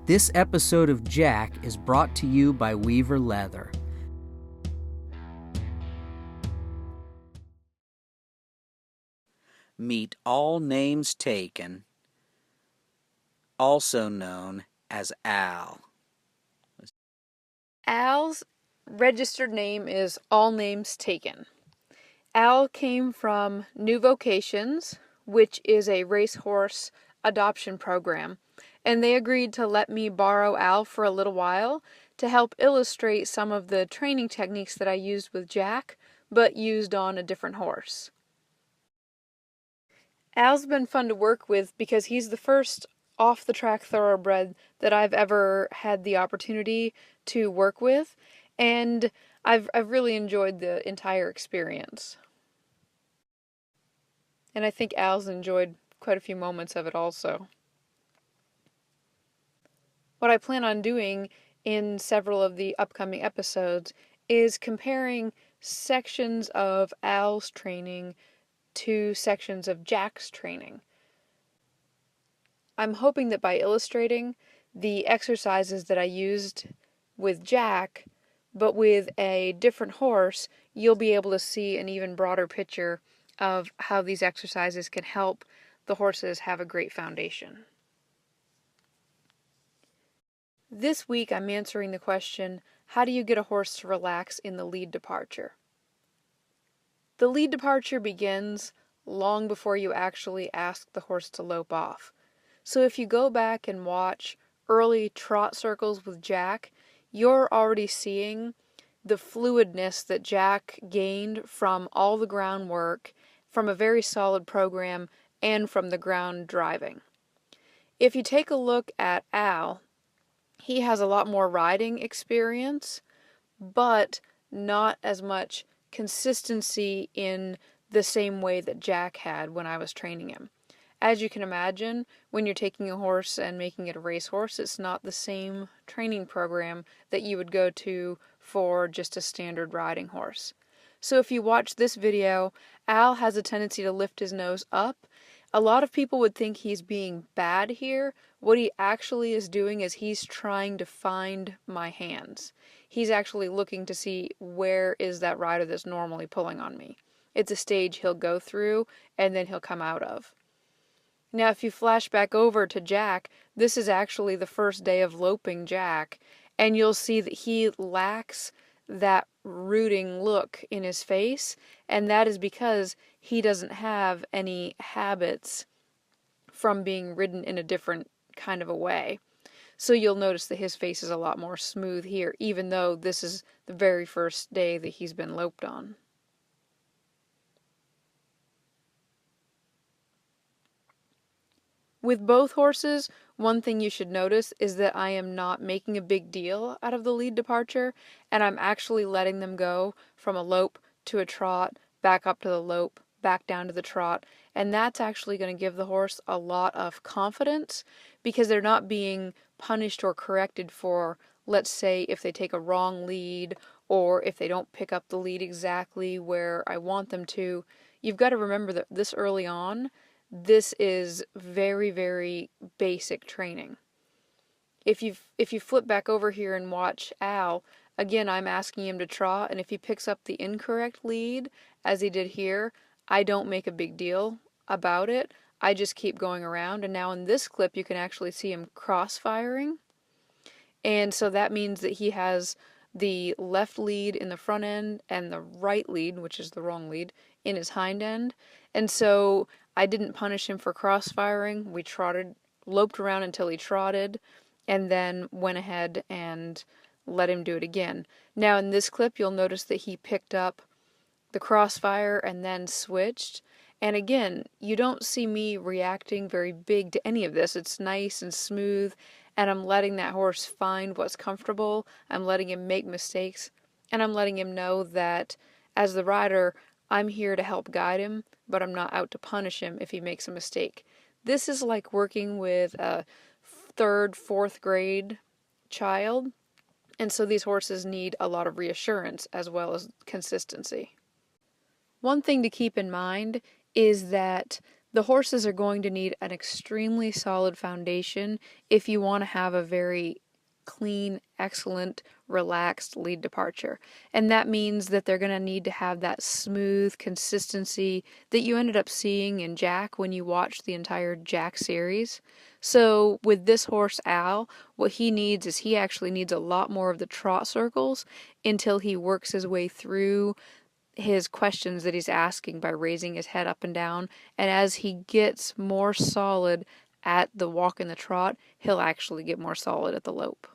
This episode of Jack is brought to you by Weaver Leather. Meet all names taken, also known as Al. Al's registered name is All Names Taken. Al came from New Vocations, which is a racehorse adoption program, and they agreed to let me borrow Al for a little while to help illustrate some of the training techniques that I used with Jack, but used on a different horse. Al's been fun to work with because he's the first off-the-track thoroughbred that I've ever had the opportunity to work with, and I've really enjoyed the entire experience. And I think Al's enjoyed quite a few moments of it also. What I plan on doing in several of the upcoming episodes is comparing sections of Al's training to sections of Jack's training. I'm hoping that by illustrating the exercises that I used with Jack, but with a different horse, you'll be able to see an even broader picture of how these exercises can help the horses have a great foundation. This week I'm answering the question, how do you get a horse to relax in the lead departure? The lead departure begins long before you actually ask the horse to lope off. So if you go back and watch early trot circles with Jack, you're already seeing the fluidness that Jack gained from all the groundwork, from a very solid program, and from the ground driving. If you take a look at Al, he has a lot more riding experience, but not as much consistency in the same way that Jack had when I was training him. As you can imagine, when you're taking a horse and making it a racehorse, it's not the same training program that you would go to for just a standard riding horse. So if you watch this video, Al has a tendency to lift his nose up. A lot of people would think he's being bad here. What he actually is doing is he's trying to find my hands. He's actually looking to see where is that rider that's normally pulling on me. It's a stage he'll go through and then he'll come out of. Now, if you flash back over to Jack, this is actually the first day of loping Jack, and you'll see that he lacks that rooting look in his face, and that is because he doesn't have any habits from being ridden in a different kind of a way. So you'll notice that his face is a lot more smooth here, even though this is the very first day that he's been loped on. With both horses, one thing you should notice is that I am not making a big deal out of the lead departure, and I'm actually letting them go from a lope to a trot, back up to the lope, back down to the trot, and that's actually going to give the horse a lot of confidence because they're not being punished or corrected for, let's say, if they take a wrong lead or if they don't pick up the lead exactly where I want them to. You've got to remember that this early on, this is very, very basic training. If you flip back over here and watch Al, again, I'm asking him to trot, and if he picks up the incorrect lead, as he did here, I don't make a big deal about it. I just keep going around, and now in this clip, you can actually see him cross-firing. And so that means that he has the left lead in the front end and the right lead, which is the wrong lead, in his hind end. And so I didn't punish him for cross-firing. We loped around until he trotted, and then went ahead and let him do it again. Now in this clip, you'll notice that he picked up the crossfire and then switched. And again, you don't see me reacting very big to any of this. It's nice and smooth, and I'm letting that horse find what's comfortable. I'm letting him make mistakes, and I'm letting him know that as the rider, I'm here to help guide him, but I'm not out to punish him if he makes a mistake. This is like working with a third, fourth grade child, and so these horses need a lot of reassurance as well as consistency. One thing to keep in mind is that The horses are going to need an extremely solid foundation if you want to have a very clean, excellent, relaxed lead departure. And that means that they're going to need to have that smooth consistency that you ended up seeing in Jack when you watched the entire Jack series. So with this horse Al, what he needs is he actually needs a lot more of the trot circles until he works his way through his questions that he's asking by raising his head up and down. And as he gets more solid at the walk and the trot, he'll actually get more solid at the lope.